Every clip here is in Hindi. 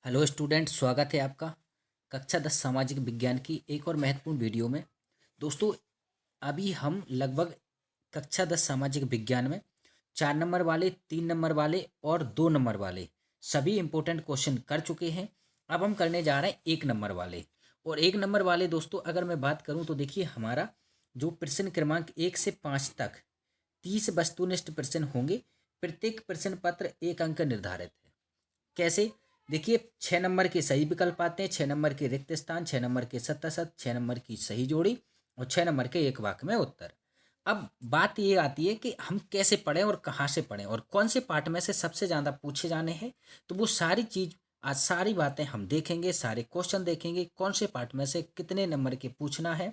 हेलो स्टूडेंट, स्वागत है आपका कक्षा 10 सामाजिक विज्ञान की एक और महत्वपूर्ण वीडियो में। दोस्तों, अभी हम लगभग कक्षा 10 सामाजिक विज्ञान में 4 नंबर वाले, 3 नंबर वाले और 2 नंबर वाले सभी इम्पोर्टेंट क्वेश्चन कर चुके हैं। अब हम करने जा रहे हैं 1 नंबर वाले। और 1 नंबर वाले दोस्तों, अगर मैं बात करूं तो देखिए, हमारा जो प्रश्न क्रमांक 1 से 5 तक 30 वस्तुनिष्ठ प्रश्न होंगे। प्रत्येक प्रश्न पत्र 1 अंक निर्धारित है। कैसे? देखिए, 6 नंबर के सही विकल्प आते हैं, 6 नंबर के रिक्त स्थान, 6 नंबर के सत्ता, 6 नंबर की सही जोड़ी और 6 नंबर के एक वाक्य में उत्तर। अब बात ये आती है कि हम कैसे पढ़ें और कहाँ से पढ़ें और कौन से पार्ट में से सबसे ज़्यादा पूछे जाने हैं। तो वो सारी चीज़, आज सारी बातें हम देखेंगे, सारे क्वेश्चन देखेंगे, कौन से पार्ट में से कितने नंबर के पूछना है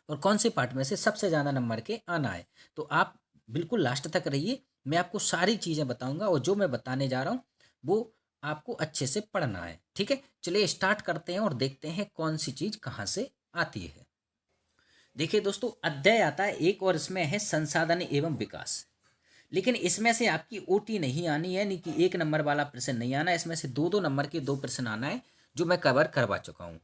और कौन से पार्ट में से सबसे ज़्यादा नंबर के आना है। तो आप बिल्कुल लास्ट तक रहिए, मैं आपको सारी चीज़ें बताऊंगा और जो मैं बताने जा रहा हूँ वो आपको अच्छे से पढ़ना है। ठीक है, चलिए स्टार्ट करते हैं और देखते हैं कौन सी चीज़ कहाँ से आती है। देखिए दोस्तों, अध्याय आता है एक और इसमें है संसाधन एवं विकास। लेकिन इसमें से आपकी ओटी नहीं आनी है, यानी कि 1 नंबर वाला प्रश्न नहीं आना है। इसमें से दो दो नंबर के दो प्रश्न आना है जो मैं कवर करवा चुका हूँ।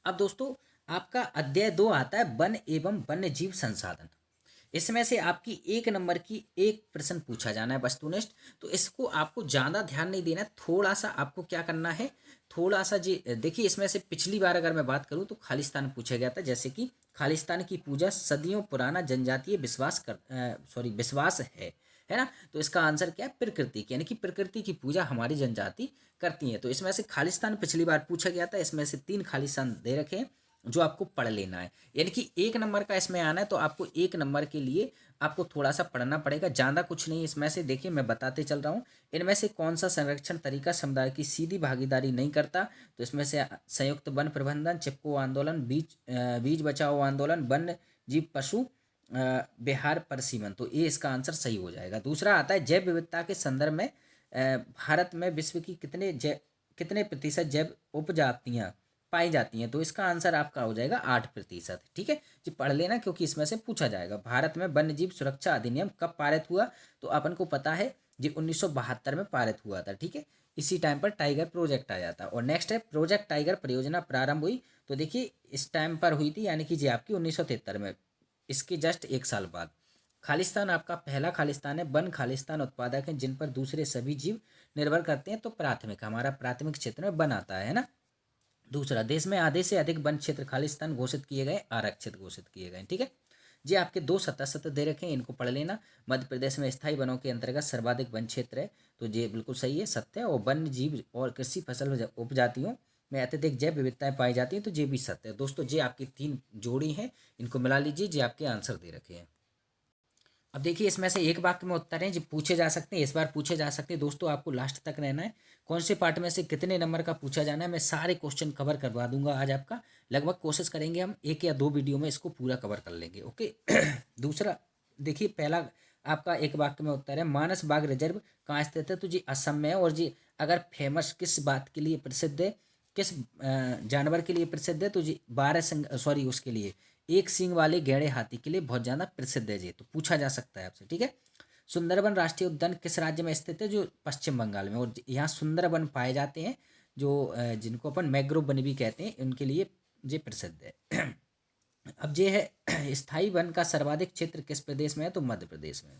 अब दोस्तों, आपका अध्याय 2 आता है वन एवं वन्य जीव संसाधन। इसमें से आपकी 1 नंबर की एक प्रश्न पूछा जाना है वस्तुनिष्ठ। तो इसको आपको ज़्यादा ध्यान नहीं देना है, थोड़ा सा आपको क्या करना है, थोड़ा सा जी देखिए, इसमें से पिछली बार अगर मैं बात करूं तो खालिस्तान पूछा गया था। जैसे कि खालिस्तान की पूजा सदियों पुराना जनजातीय विश्वास है ना। तो इसका आंसर क्या है? प्रकृति की, यानी कि प्रकृति की पूजा हमारी जनजाति करती है। तो इसमें से खालिस्तान पिछली बार पूछा गया था। इसमें से 3 खालिस्तान दे रखे हैं जो आपको पढ़ लेना है। यानी कि 1 नंबर का इसमें आना है तो आपको 1 नंबर के लिए आपको थोड़ा सा पढ़ना पड़ेगा, ज़्यादा कुछ नहीं इसमें से। देखिए, मैं बताते चल रहा हूँ। इनमें से कौन सा संरक्षण तरीका समुदाय की सीधी भागीदारी नहीं करता? तो इसमें से संयुक्त वन प्रबंधन, चिपको आंदोलन, बीज बचाओ आंदोलन, वन जीव पशु बिहार परिसीमन। तो ये इसका आंसर सही हो जाएगा। दूसरा आता है जैव विविधता के संदर्भ में भारत में विश्व की कितने प्रतिशत जैव उपजातियां पाई जाती हैं? तो इसका आंसर आपका हो जाएगा 8%। ठीक है जी, पढ़ लेना क्योंकि इसमें से पूछा जाएगा। भारत में वन्य जीव सुरक्षा अधिनियम कब पारित हुआ? तो अपन को पता है जी, 1972 में पारित हुआ था। ठीक है, इसी टाइम पर टाइगर प्रोजेक्ट आया था। और नेक्स्ट है प्रोजेक्ट टाइगर परियोजना प्रारंभ हुई। तो देखिए, इस टाइम पर हुई थी, यानी कि जी आपकी 1973 में, इसके जस्ट 1 साल बाद। खालिस्तान आपका पहला खालिस्तान है। वन खालिस्तान उत्पादक हैं जिन पर दूसरे सभी जीव निर्भर करते हैं। तो प्राथमिक, हमारा प्राथमिक क्षेत्र में वन आता है ना। दूसरा, देश में आधे से अधिक वन क्षेत्र खालिस्तान घोषित किए गए, आरक्षित घोषित किए गए। ठीक है जी, आपके दो सत्ता दे रखे हैं, इनको पढ़ लेना। मध्य प्रदेश में स्थायी वनों के अंतर्गत सर्वाधिक वन क्षेत्र है। तो ये बिल्कुल सही है, सत्य है। और वन्य जीव और कृषि फसल उपजातियों में अत्यधिक जैव विविधताएं पाई जाती हैं। तो ये भी सत्य है। दोस्तों, ये आपकी 3 जोड़ी हैं, इनको मिला लीजिए, ये आपके आंसर दे रखे हैं। अब देखिए, इसमें से एक वाक्य में उत्तर हैं जो पूछे जा सकते हैं, इस बार पूछे जा सकते हैं। दोस्तों, आपको लास्ट तक रहना है। कौन से पार्ट में से कितने नंबर का पूछा जाना है, मैं सारे क्वेश्चन कवर करवा दूंगा आज आपका। लगभग कोशिश करेंगे हम 1 या 2 वीडियो में इसको पूरा कवर कर लेंगे। ओके। दूसरा, देखिए, पहला आपका एक वाक्य में उत्तर है मानस बाग रिजर्व कहाँ स्थित है? तो जी असम में है। और जी अगर फेमस किस बात के लिए प्रसिद्ध है, किस जानवर के लिए प्रसिद्ध है? तो जी 12 उसके लिए एक सींग वाले गहरे हाथी के लिए बहुत ज़्यादा प्रसिद्ध है जी। तो पूछा जा सकता है आपसे। ठीक है, सुंदरबन राष्ट्रीय उद्यान किस राज्य में स्थित है? जो पश्चिम बंगाल में। और यहाँ सुंदरबन पाए जाते हैं जो जिनको अपन मैग्रोव वन भी कहते हैं, उनके लिए ये प्रसिद्ध है। अब ये है स्थायी वन का सर्वाधिक क्षेत्र किस प्रदेश में है? तो मध्य प्रदेश में।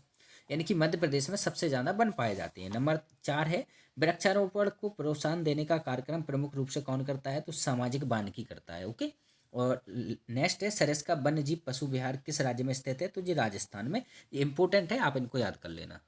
यानी कि मध्य प्रदेश में सबसे ज़्यादा वन पाए जाते हैं। नंबर 4 है वृक्षारोपण को प्रोत्साहन देने का कार्यक्रम प्रमुख रूप से कौन करता है? तो सामाजिक वानिकी करता है। ओके। और नेक्स्ट है सरिस्का वन्य जीव पशु विहार किस राज्य में स्थित है? तो ये राजस्थान में। ये इंपॉर्टेंट है, आप इनको याद कर लेना।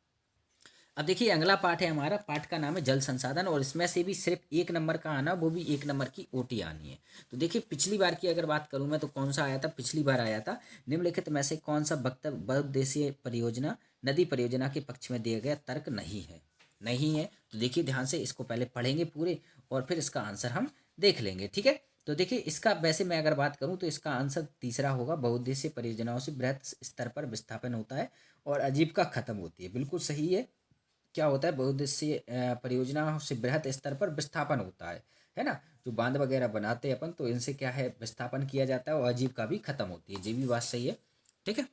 अब देखिए, अगला पार्ट है हमारा, पार्ट का नाम है जल संसाधन। और इसमें से भी सिर्फ 1 नंबर का आना, वो भी 1 नंबर की ओटी आनी है। तो देखिए, पिछली बार की अगर बात करूं मैं तो कौन सा आया था? पिछली बार आया था निम्नलिखित में से कौन सा वक्तव्य बहुउद्देशीय परियोजना नदी परियोजना के पक्ष में दिया गया तर्क नहीं है? नहीं है तो देखिए ध्यान से, इसको पहले पढ़ेंगे पूरे और फिर इसका आंसर हम देख लेंगे। ठीक है, तो देखिए, इसका वैसे मैं अगर बात करूं तो इसका आंसर तीसरा होगा। बहुउद्देशीय परियोजनाओं से बृहत स्तर पर विस्थापन होता है और आजीविका खत्म होती है। बिल्कुल सही है। क्या होता है? बहुउद्देशीय परियोजना से बृहत स्तर पर विस्थापन होता है ना। जो बांध वगैरह बनाते हैं अपन, तो इनसे क्या है, विस्थापन किया जाता है और आजीविका भी खत्म होती है। ये भी बात सही है। ठीक है,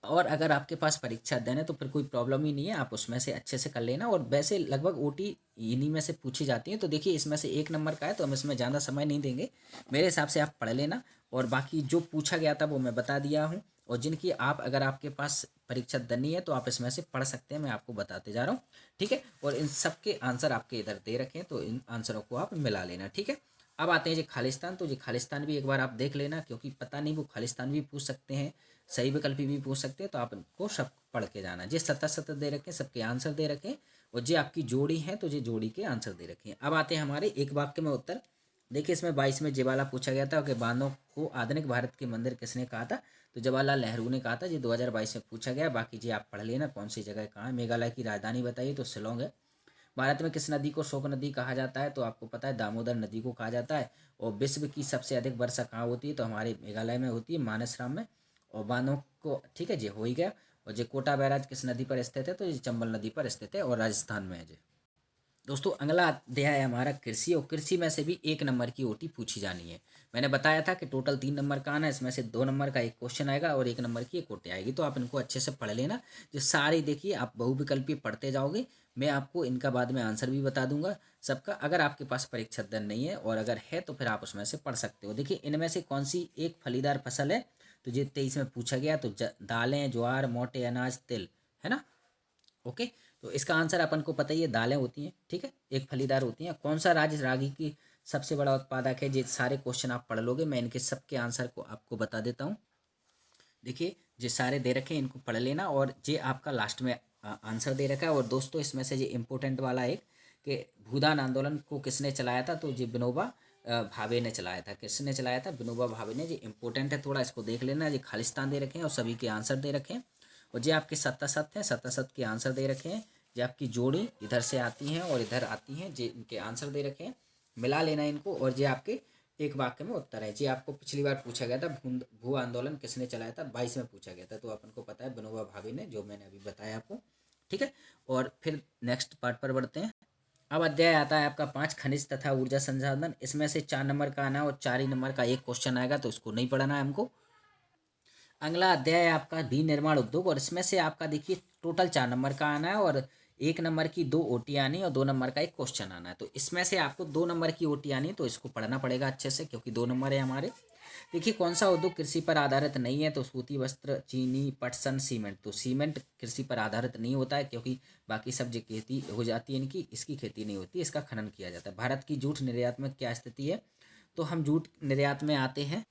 और अगर आपके पास परीक्षा अध्ययन है तो फिर कोई प्रॉब्लम ही नहीं है, आप उसमें से अच्छे से कर लेना। और वैसे लगभग ओटी इन्हीं में से पूछी जाती है। तो देखिए इसमें से 1 नंबर का है तो हम इसमें ज़्यादा समय नहीं देंगे, मेरे हिसाब से आप पढ़ लेना। और बाकी जो पूछा गया था वो मैं बता दिया हूँ। और जिनकी आप अगर आपके पास परीक्षा देनी है तो आप इसमें से पढ़ सकते हैं, मैं आपको बताते जा रहा हूँ, ठीक है। और इन सब के आंसर आपके इधर दे रखे हैं तो इन आंसरों को आप मिला लेना, ठीक है। अब आते हैं जी खालिस्तान। तो जी खालिस्तान भी एक बार आप देख लेना, क्योंकि पता नहीं वो खालिस्तान भी पूछ सकते हैं, सही विकल्प भी पूछ सकते हैं। तो आप इनको सब पढ़ के जाना। जी 77 दे रखे हैं, सबके आंसर दे रखे हैं। और जी आपकी जोड़ी है तो जी जोड़ी के आंसर दे रखे हैं। अब आते हैं हमारे एक वाक्य में उत्तर। देखिए इसमें 22 में जेवाला पूछा गया था कि बांधों को आधुनिक भारत के मंदिर किसने कहा था, तो जवाहरलाल नेहरू ने कहा था। जी 2022 में पूछा गया। बाकी जी आप पढ़ लेना कौन सी जगह कहाँ है। मेघालय की राजधानी बताइए, तो शिलोंग है। भारत में किस नदी को शोक नदी कहा जाता है, तो आपको पता है दामोदर नदी को कहा जाता है। और विश्व की सबसे अधिक वर्षा कहाँ होती है, तो हमारे मेघालय में होती है, मानसराम में। और बांधों को ठीक है जी हो ही गया। और जी कोटा बैराज किस नदी पर स्थित है, तो ये चंबल नदी पर स्थित है और राजस्थान में है जी। दोस्तों अगला अध्याय है हमारा कृषि। और कृषि में से भी 1 नंबर की ओटी पूछी जानी है। मैंने बताया था कि टोटल 3 नंबर का आना है, इसमें से 2 नंबर का एक क्वेश्चन आएगा और 1 नंबर की एक ओटी आएगी। तो आप इनको अच्छे से पढ़ लेना। जो सारी देखिए आप बहुविकल्पी पढ़ते जाओगे, मैं आपको इनका बाद में आंसर भी बता दूंगा सबका। अगर आपके पास परीक्षा दर नहीं है और अगर है तो फिर आप उसमें से पढ़ सकते हो। देखिए इनमें से कौन सी एक फलीदार फसल है, तो ये 23 में पूछा गया। तो दालें, ज्वार, मोटे अनाज, तिल, है ना। ओके। तो इसका आंसर अपन को पता ही है, दालें होती हैं, ठीक है, एक फलीदार होती हैं। कौन सा राज्य रागी की सबसे बड़ा उत्पादक है, ये सारे क्वेश्चन आप पढ़ लोगे, मैं इनके सबके आंसर को आपको बता देता हूँ। देखिए ये सारे दे रखे हैं, इनको पढ़ लेना। और ये आपका लास्ट में आंसर दे रखा है। और दोस्तों इसमें से ये इम्पोर्टेंट वाला एक कि भूदान आंदोलन को किसने चलाया था, तो ये विनोबा भावे ने चलाया था। किसने चलाया था, विनोबा भावे ने। ये इंपॉर्टेंट है, थोड़ा इसको देख लेना। ये खालिस्तान दे रखे हैं और सभी के आंसर दे रखे हैं। और ये आपके 77 हैं, 77 के आंसर दे रखे हैं। ये आपकी जोड़ी इधर से आती हैं और इधर आती हैं, ये इनके आंसर दे रखे हैं, मिला लेना इनको। और ये आपके एक वाक्य में उत्तर है। जी आपको पिछली बार पूछा गया था भू आंदोलन किसने चलाया था, 22 में पूछा गया था। तो अपन को पता है विनोबा भावे ने, जो मैंने अभी बताया आपको, ठीक है। और फिर नेक्स्ट पार्ट पर बढ़ते हैं। अब अध्याय आता है आपका 5 खनिज तथा ऊर्जा संसाधन। इसमें से 4 नंबर का आना और 4 ही नंबर का एक क्वेश्चन आएगा, तो इसको नहीं पढ़ना है हमको। अगला अध्याय है आपका विनिर्माण उद्योग। और इसमें से आपका देखिए टोटल 4 नंबर का आना है और 1 नंबर की 2 ओटी आनी है और 2 नंबर का एक क्वेश्चन आना है। तो इसमें से आपको 2 नंबर की ओटी आनी है, तो इसको पढ़ना पड़ेगा अच्छे से, क्योंकि 2 नंबर है हमारे। देखिए कौन सा उद्योग कृषि पर आधारित नहीं है, तो सूती वस्त्र, चीनी, पटसन, सीमेंट। तो सीमेंट कृषि पर आधारित नहीं होता है, क्योंकि बाकी सब जो खेती हो जाती है इनकी, इसकी खेती नहीं होती, इसका खनन किया जाता है। भारत की जूट निर्यात में क्या स्थिति है, तो हम जूट निर्यात में आते हैं,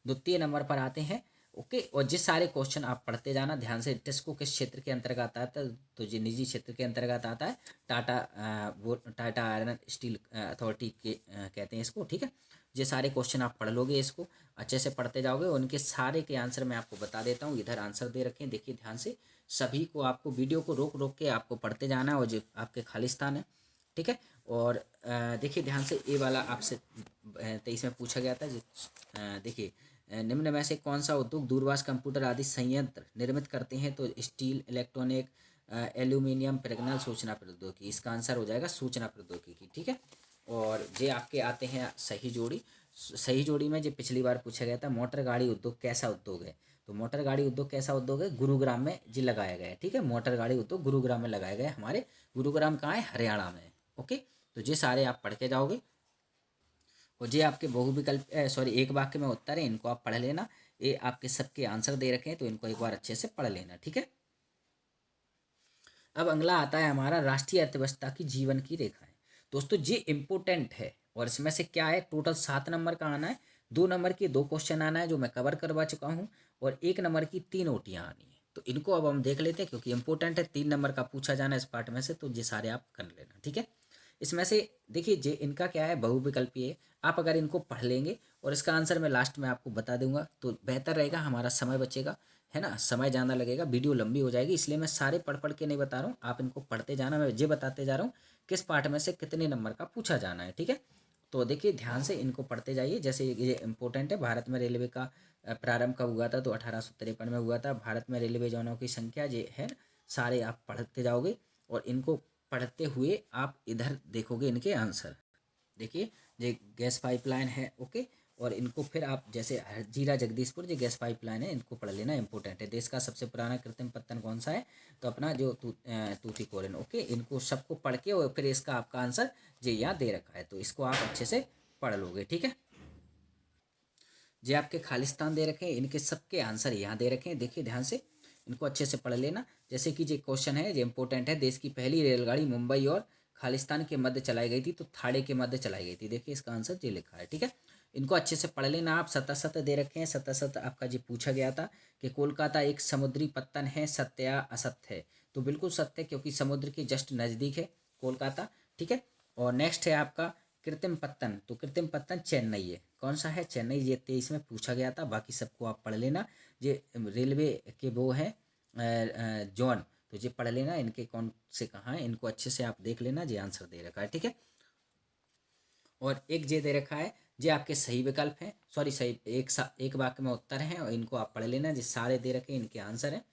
द्वितीय नंबर पर आते हैं। ओके। और जिस सारे क्वेश्चन आप पढ़ते जाना ध्यान से। टिस्को किस क्षेत्र के अंतर्गत आता है, तो ये निजी क्षेत्र के अंतर्गत आता है। टाटा वो टाटा आयरन स्टील अथॉरिटी के कहते हैं इसको, ठीक है। ये सारे क्वेश्चन आप पढ़ लोगे, इसको अच्छे से पढ़ते जाओगे। उनके सारे के आंसर मैं आपको बता देता हूँ। इधर आंसर दे रखे हैं, देखिए ध्यान से। सभी को आपको वीडियो को रोक रोक के आपको पढ़ते जाना है। और जो आपके खालिस्तान है, ठीक है। और देखिए ध्यान से, ये वाला आपसे 23 में पूछा गया था। देखिए निम्न में से कौन सा उद्योग दूरभाष कंप्यूटर आदि संयंत्र निर्मित करते हैं, तो स्टील, इलेक्ट्रॉनिक, एल्यूमिनियम, प्रज्ञान, सूचना प्रौद्योगिकी। इसका आंसर हो जाएगा सूचना प्रौद्योगिकी, ठीक है। और ये आपके आते हैं सही जोड़ी। सही जोड़ी में जो पिछली बार पूछा गया था, मोटर गाड़ी उद्योग कैसा उद्योग है, तो मोटर गाड़ी उद्योग कैसा उद्योग है, गुरुग्राम में जी लगाया गया है, ठीक है। मोटर गाड़ी उद्योग गुरुग्राम में लगाया गया है। हमारे गुरुग्राम कहाँ है, हरियाणा में। ओके। तो ये सारे आप पढ़ के जाओगे। और ये आपके बहुविकल्प सॉरी एक वाक्य में उत्तर है, इनको आप पढ़ लेना। ये आपके सबके आंसर दे रखे हैं, तो इनको एक बार अच्छे से पढ़ लेना, ठीक है। अब अगला आता है हमारा राष्ट्रीय अर्थव्यवस्था की जीवन की रेखाएं। दोस्तों ये इम्पोर्टेंट है। और इसमें से क्या है, टोटल 7 नंबर का आना है, 2 नंबर के 2 क्वेश्चन आना है जो मैं कवर करवा चुका हूँ, और 1 नंबर की 3 ओटियाँ आनी है। तो इनको अब हम देख लेते हैं, क्योंकि इंपॉर्टेंट है, 3 नंबर का पूछा जाना है इस पार्ट में से, तो ये सारे आप कर लेना, ठीक है। इसमें से देखिए जे इनका क्या है, बहुविकल्पीय है। आप अगर इनको पढ़ लेंगे और इसका आंसर मैं लास्ट में आपको बता दूंगा, तो बेहतर रहेगा, हमारा समय बचेगा, है ना। समय ज़्यादा लगेगा, वीडियो लंबी हो जाएगी, इसलिए मैं सारे पढ़ पढ़ के नहीं बता रहा हूँ, आप इनको पढ़ते जाना। मैं ये बताते जा रहा हूँ किस पार्ट में से कितने नंबर का पूछा जाना है, ठीक है। तो देखिए ध्यान से इनको पढ़ते जाइए। जैसे ये इंपॉर्टेंट है, भारत में रेलवे का प्रारंभ कब हुआ था, तो 1853 में हुआ था। भारत में रेलवे जोनों की संख्या ये है। सारे आप पढ़ते जाओगे और इनको पढ़ते हुए आप इधर देखोगे इनके आंसर। देखिए ये गैस पाइपलाइन है, ओके। और इनको फिर आप जैसे जीरा जगदीशपुर जो गैस पाइपलाइन है इनको पढ़ लेना, इंपॉर्टेंट है। देश का सबसे पुराना कृत्रिम पत्तन कौन सा है, तो अपना जो तूतीकोरिन। ओके, इनको सबको पढ़ के और फिर इसका आपका आंसर जो यहाँ दे रखा है तो इसको आप अच्छे से पढ़ लोगे। ठीक है, जो आपके खालिस्तान दे रखे हैं इनके सबके आंसर यहाँ दे रखे हैं, देखिए ध्यान से इनको अच्छे से पढ़ लेना। जैसे कि जो क्वेश्चन है जो इंपॉर्टेंट है, देश की पहली रेलगाड़ी मुंबई और खालिस्तान के मध्य चलाई गई थी तो थाड़े के मध्य चलाई गई थी, देखिए इसका आंसर ये लिखा है। ठीक है, इनको अच्छे से पढ़ लेना आप। सतसत दे रखे हैं, सतसत आपका जी पूछा गया था कि कोलकाता एक समुद्री पत्तन है, सत्य या असत्य है, तो बिल्कुल सत्य है क्योंकि समुद्र के जस्ट नज़दीक है कोलकाता। ठीक है, और नेक्स्ट है आपका कृत्रिम पत्तन, तो कृत्रिम पत्तन चेन्नई है, कौन सा है, चेन्नई। ये 23 में पूछा गया था, बाकी सबको आप पढ़ लेना। ये रेलवे के वो हैं जॉन, तो ये पढ़ लेना इनके कौन से कहाँ हैं, इनको अच्छे से आप देख लेना, ये आंसर दे रखा है। ठीक है, और एक जे दे रखा है, ये आपके सही विकल्प हैं, सॉरी सही एक वाक्य में उत्तर हैं और इनको आप पढ़ लेना, ये सारे दे रखे हैं इनके आंसर हैं।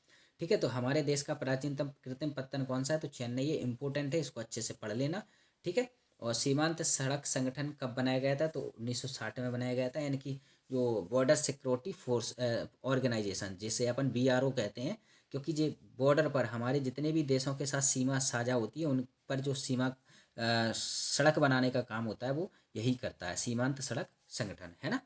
ठीक है, तो हमारे देश का प्राचीनतम कृत्रिम पत्तन कौन सा है, तो चेन्नई है, इंपॉर्टेंट है, इसको अच्छे से पढ़ लेना। ठीक है, और सीमांत सड़क संगठन कब बनाया गया था, तो 1960 में बनाया गया था, यानी कि जो बॉर्डर सिक्योरिटी फोर्स ऑर्गेनाइजेशन जिसे अपन BRO कहते हैं, क्योंकि ये बॉर्डर पर हमारे जितने भी देशों के साथ सीमा साझा होती है उन पर जो सीमा सड़क बनाने का काम होता है वो यही करता है, सीमांत सड़क संगठन, है ना।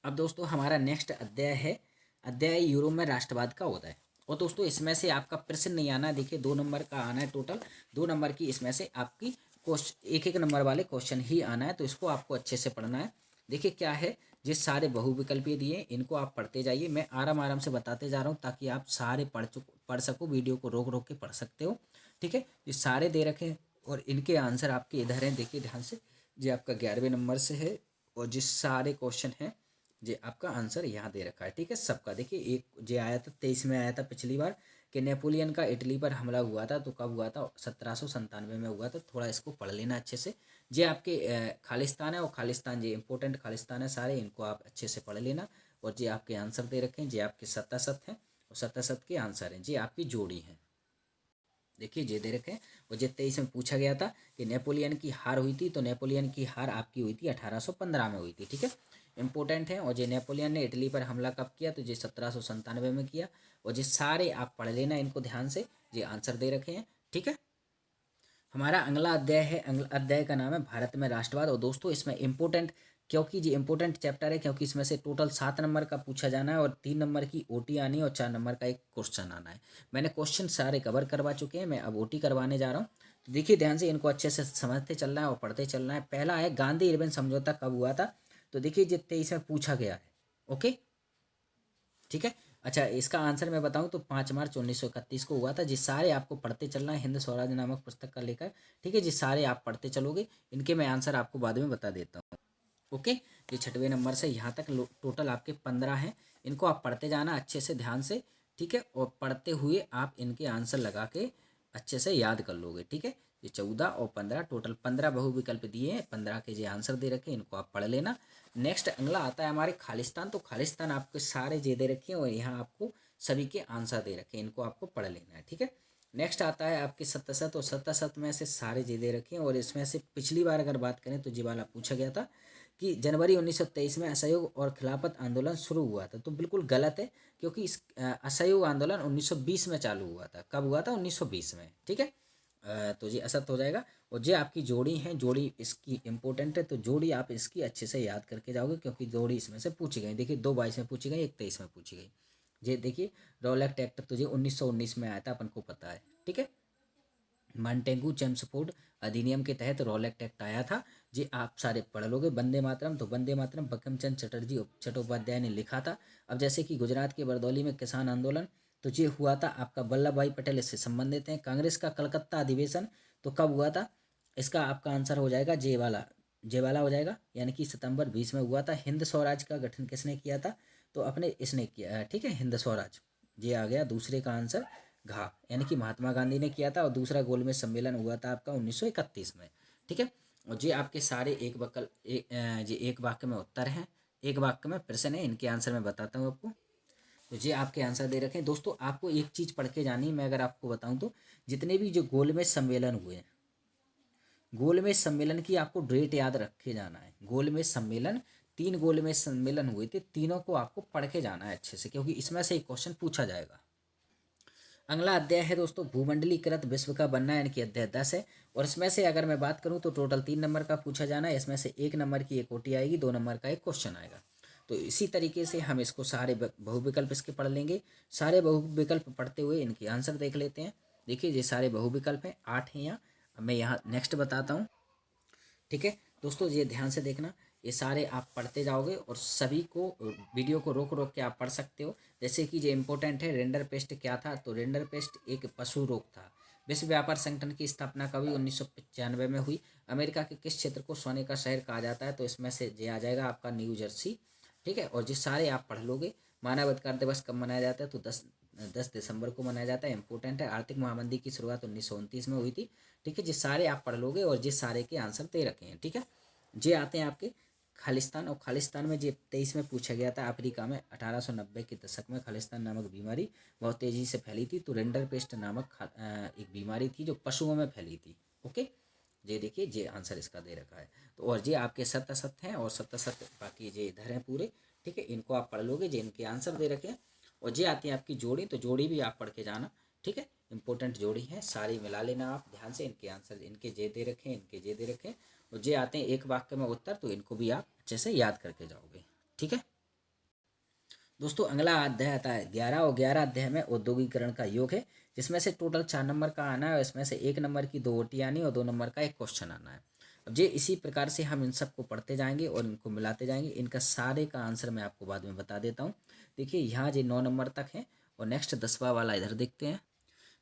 अब दोस्तों हमारा नेक्स्ट अध्याय है, अध्याय यूरोप में राष्ट्रवाद का होता है। और दोस्तों इसमें से आपका प्रश्न नहीं आना, देखिए 2 नंबर का आना है, टोटल 2 नंबर की इसमें से आपकी क्वेश्चन एक नंबर वाले क्वेश्चन ही आना है, तो इसको आपको अच्छे से पढ़ना है। देखिए क्या है, जिस सारे बहुविकल्पीय दिए इनको आप पढ़ते जाइए, मैं आराम आराम से बताते जा रहा हूँ ताकि आप सारे पढ़ सको, वीडियो को रोक रोक के पढ़ सकते हो। ठीक है, ये सारे दे रखे हैं और इनके आंसर आपके इधर हैं, देखिए ध्यान से, ये आपका 11वें नंबर से है और जिस सारे क्वेश्चन हैं ये आपका आंसर यहाँ दे रखा है। ठीक है, सबका देखिए, एक जो आया था 23 में आया था पिछली बार कि नेपोलियन का इटली पर हमला हुआ था, तो कब हुआ था, 1797 में हुआ था, थोड़ा इसको पढ़ लेना अच्छे से। ये आपके खालिस्तान है और खालिस्तान ये इंपॉर्टेंट खालिस्तान है सारे, इनको आप अच्छे से पढ़ लेना। और ये आपके आंसर दे रखे हैं, ये आपके सत्तासत हैं और सत्तासत के आंसर हैं, ये आपकी जोड़ी हैं, देखिए ये दे रखे हैं। और जो 23 में पूछा गया था कि नेपोलियन की हार हुई थी, तो नेपोलियन की हार आपकी हुई थी 1815 में हुई थी। ठीक है, इंपॉर्टेंट है। और जो नेपोलियन ने इटली पर हमला कब किया, तो ये 1797 में किया। और ये सारे आप पढ़ लेना इनको ध्यान से, ये आंसर दे रखे हैं। ठीक है, हमारा अगला अध्याय है, अगला अध्याय का नाम है भारत में राष्ट्रवाद। और दोस्तों इसमें इंपॉर्टेंट, क्योंकि ये इंपॉर्टेंट चैप्टर है, क्योंकि इसमें से टोटल 7 नंबर का पूछा जाना है और 3 नंबर की OT आनी है और 4 नंबर का एक क्वेश्चन आना है। मैंने क्वेश्चन सारे कवर करवा चुके हैं, मैं अब OT करवाने जा रहा हूँ, तो देखिए ध्यान से इनको अच्छे से समझते चलना है और पढ़ते चलना है। पहला है गांधी इरविन समझौता कब हुआ था, तो देखिए ये 23 में पूछा गया है। ओके, ठीक है, अच्छा इसका आंसर मैं बताऊं तो 5 मार्च 1931 को हुआ था। जिस सारे आपको पढ़ते चलना है, हिंद स्वराज नामक पुस्तक का लेकर। ठीक है, जिस सारे आप पढ़ते चलोगे, इनके मैं आंसर आपको बाद में बता देता हूँ। ओके, ये 6वें नंबर से यहाँ तक टोटल आपके 15 हैं, इनको आप पढ़ते जाना अच्छे से ध्यान से। ठीक है, और पढ़ते हुए आप इनके आंसर लगा के अच्छे से याद कर लोगे। ठीक है, ये 14 और 15 टोटल 15 बहुविकल्प दिए हैं, 15 के जो आंसर दे रखे हैं इनको आप पढ़ लेना। नेक्स्ट अगला आता है हमारे खालिस्तान, तो खालिस्तान आपके सारे जे दे रखे हैं और यहाँ आपको सभी के आंसर दे रखे हैं, इनको आपको पढ़ लेना है। ठीक है, नेक्स्ट आता है आपके सत्तासत, और सत्तासत में से सारे जे दे रखे हैं और इसमें से पिछली बार अगर बात करें तो जी वाला पूछा गया था कि जनवरी 1923 में असहयोग और खिलाफत आंदोलन शुरू हुआ था, तो बिल्कुल गलत है, क्योंकि इस असहयोग आंदोलन 1920 में चालू हुआ था। कब हुआ था, 1920 में। ठीक है, तो ये असत हो जाएगा। और ये आपकी जोड़ी है, जोड़ी इसकी इंपॉर्टेंट है, तो जोड़ी आप इसकी अच्छे से याद करके जाओगे, क्योंकि जोड़ी इसमें से पूछी गई, देखिए 2 22 में पूछी गई, एक 23 में पूछी गई। ये देखिए रॉलेट एक्ट तुझे 1919 में आया था, अपन को पता है। ठीक है, मॉन्टेगू चेम्सफोर्ड अधिनियम के तहत रॉलेट एक्ट आया था, जी आप सारे पढ़ लोगे। वंदे मातरम, तो वंदे मातरम बंकिम चंद्र चटर्जी चट्टोपाध्याय ने लिखा था। अब जैसे कि गुजरात के बरदौली में किसान आंदोलन, तो ये हुआ था आपका वल्लभ भाई पटेल, इससे संबंधित हैं। कांग्रेस का कलकत्ता अधिवेशन तो कब हुआ था, इसका आपका आंसर हो जाएगा जेवाला हो जाएगा, यानी कि सितंबर 20 में हुआ था। हिंद स्वराज का गठन किसने किया था, तो अपने इसने किया। ठीक है, हिंद स्वराज, ये आ गया दूसरे का आंसर, घा, यानी कि महात्मा गांधी ने किया था। और दूसरा गोलमेज सम्मेलन हुआ था आपका 1931 में। ठीक है, और ये आपके सारे ये एक वाक्य में उत्तर हैं, एक वाक्य में प्रश्न है, इनके आंसर मैं बताता हूँ आपको। तो ये आपके आंसर दे रखे हैं। दोस्तों आपको एक चीज़ पढ़ के जानी है, मैं अगर आपको बताऊँ तो जितने भी जो गोलमेज सम्मेलन हुए हैं, गोलमेज सम्मेलन की आपको डेट याद रखे जाना है। गोलमेज सम्मेलन 3 गोल में सम्मेलन हुए थे, तीनों को आपको पढ़ के जाना है अच्छे से, क्योंकि इसमें से एक क्वेश्चन पूछा जाएगा। अगला अध्याय है दोस्तों भूमंडलीकृत विश्व का बनना, यानी कि अध्याय 10 है। और इसमें से अगर मैं बात करूं तो टोटल 3 नंबर का पूछा जाना है। इसमें से 1 नंबर की एक ओटी आएगी, 2 नंबर का एक क्वेश्चन आएगा। तो इसी तरीके से हम इसको सारे बहुविकल्प इसके पढ़ लेंगे। सारे बहुविकल्प पढ़ते हुए इनकी आंसर देख लेते हैं। देखिए ये सारे बहुविकल्प हैं, 8 हैं यहाँ। अब मैं यहाँ नेक्स्ट बताता हूँ। ठीक है दोस्तों, ये ध्यान से देखना, ये सारे आप पढ़ते जाओगे और सभी को वीडियो को रोक रोक के आप पढ़ सकते हो। जैसे कि जो इम्पोर्टेंट है, रेंडर पेस्ट क्या था, तो रेंडर पेस्ट एक पशु रोग था। विश्व व्यापार संगठन की स्थापना कभी 1995 में हुई। अमेरिका के किस क्षेत्र को सोने का शहर कहा जाता है, तो इसमें से ये आ जाएगा आपका न्यू जर्सी। ठीक है, और जिस सारे आप पढ़ लोगे। मानव अधिकार दिवस कब मनाया जाता है, तो 10 दिसंबर को मनाया जाता है, इंपॉर्टेंट है। आर्थिक महामंदी की शुरुआत 1929 में हुई थी। ठीक है, जिस सारे आप पढ़ लोगे और जिस सारे के आंसर दे रखे हैं। ठीक है, ये आते हैं आपके खालिस्तान। और खालिस्तान में ये 23 में पूछा गया था, अफ्रीका में 1890 के दशक में खालिस्तान नामक बीमारी बहुत तेज़ी से फैली थी। तो रेंडर पेस्ट नामक एक बीमारी थी जो पशुओं में फैली थी। ओके, ये देखिए ये आंसर इसका दे रखा है। तो और ये आपके सत्य सत्य हैं और सत्य सत्य बाकी ये इधर हैं पूरे। ठीक है, इनको आप पढ़ लोगे, जो इनके आंसर दे रखे हैं। और ये आती है आपकी जोड़ी, तो जोड़ी भी आप पढ़ के जाना। ठीक है, इंपॉर्टेंट जोड़ी है, सारी मिला लेना आप ध्यान से। इनके आंसर, इनके जे दे रखे हैं, इनके जे दे रखे हैं, और जे आते हैं एक वाक्य में उत्तर, तो इनको भी आप अच्छे से याद करके जाओगे। ठीक है दोस्तों, अगला अध्याय आता है 11, और 11 अध्याय में औद्योगिकरण का योग है, जिसमें से टोटल 4 नंबर का आना है। और इसमें से 1 नंबर की 2 ओटी आनी और 2 नंबर का एक क्वेश्चन आना है। अब ये इसी प्रकार से हम इन सबको पढ़ते जाएंगे और इनको मिलाते जाएंगे। इनका सारे का आंसर मैं आपको बाद में बता देता हूँ। देखिए यहाँ ये 9 नंबर तक है, और नेक्स्ट 10वां वाला इधर देखते हैं।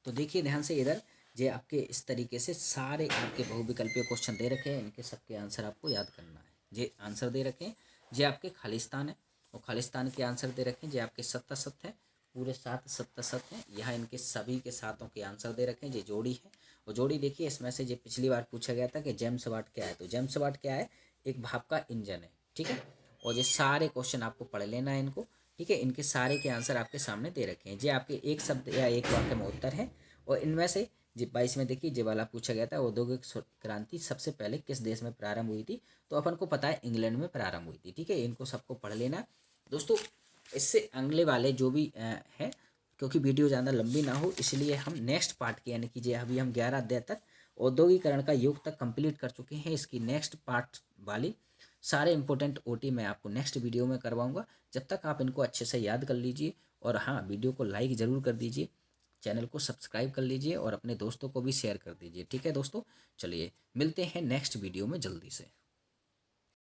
तो देखिए ध्यान से, इधर ये आपके इस तरीके से सारे आपके बहुविकल्पीय क्वेश्चन दे रखे हैं, इनके सबके आंसर आपको याद करना है। ये आंसर दे रखे हैं, ये आपके खालिस्तान है, और खालिस्तान के आंसर दे रखे हैं। ये आपके सत्ता सत्य है, पूरे 7 सत्ता सत्य हैं। यहाँ इनके सभी के सातों के आंसर दे रखे हैं। ये जोड़ी है, और जोड़ी देखिए इसमें से, ये पिछली बार पूछा गया था कि जेम्स वाट क्या है, तो जेम्स वाट क्या है, एक भाप का इंजन है। ठीक है, और ये सारे क्वेश्चन आपको पढ़ लेना है इनको। ठीक है, इनके सारे के आंसर आपके सामने दे रखे हैं। ये आपके एक शब्द या एक वाक्य में उत्तर है। और इनमें से जी 22 में देखिए, ये वाला पूछा गया था, औद्योगिक क्रांति सबसे पहले किस देश में प्रारंभ हुई थी, तो अपन को पता है इंग्लैंड में प्रारंभ हुई थी। ठीक है, इनको सबको पढ़ लेना दोस्तों। इससे अगले वाले जो भी है, क्योंकि वीडियो ज़्यादा लंबी ना हो, इसलिए हम नेक्स्ट पार्ट के, यानी कि जे अभी हम 11 अध्याय तक औद्योगिकरण का योग तक कंप्लीट कर चुके हैं। इसकी नेक्स्ट पार्ट वाली सारे इंपॉर्टेंट ओटी मैं आपको नेक्स्ट वीडियो में करवाऊंगा। जब तक आप इनको अच्छे से याद कर लीजिए, और हाँ, वीडियो को लाइक ज़रूर कर दीजिए, चैनल को सब्सक्राइब कर लीजिए, और अपने दोस्तों को भी शेयर कर दीजिए। ठीक है दोस्तों, चलिए मिलते हैं नेक्स्ट वीडियो में जल्दी से।